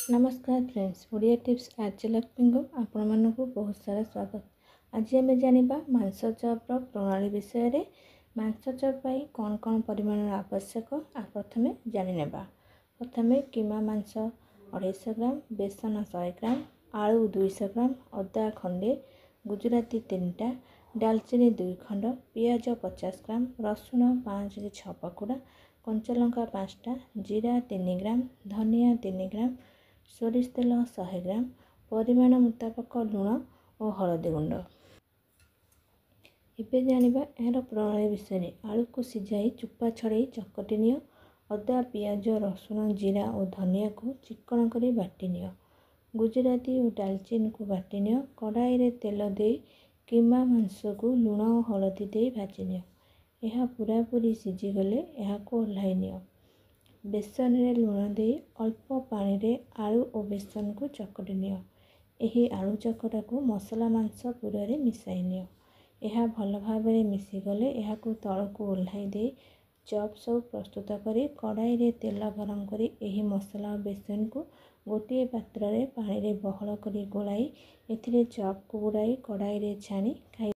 नमस्कार friends, Odia tips आर्यलक्ष्मी को आपण मानक बहुत सारा स्वागत। आज आम जाना मांस चॉपर प्रणाली विषय रे। मांस चॉप कौन कौन परिमाण आवश्यक आ प्रथम जाने। प्रथम कीमा मांस 250 ग्राम, बेसन 100 ग्राम, आलू 200 ग्राम, अदा खंडे, गुजराती 3टा, डालचीनी 2 खंड, पियाज 50 ग्राम, रसुण 5 ରୁ 6 पकुड़ा, कंचा लंका 5टा, जीरा 3 ग्राम, धनिया 3 ग्राम, सोरिष तेल 100 ग्राम, परिमाण मुताबक लुण और हलदी गुंड। एबे जानिबा यार प्रणाली विषय। आलू को सिझाई चुपा छड़ाई चकटी नियो। अदा पियाज रसुण जीरा और धनिया को चिकन करी बाटी नियो। गुजराती और डालचीनी को बाटी नियो। कढ़ाई रे तेल दे कीमा मांस को लुण और हलदी दे भाजी नियो। यह पूरा पूरी सिझी गले यह को ओल्हाई नियो। बेसन रे लुण दे अल्प पानी रे आलू और बेसन को चकटी नियो। एही आलू चकटा को मसला मांस पूरा रे मिसाई नियो। यह भल भाव में मिसी गले यह को तल को ओल्हाई दे चॉप सब प्रस्तुत करी कढ़ाई रे तेल गरम करी एही मसला और बेसन को गोटे पात्र रे पानी रे बहल करी गोलाई एथिरे चॉप को गुड़ाई कढ़ाई रे छाणी खाई।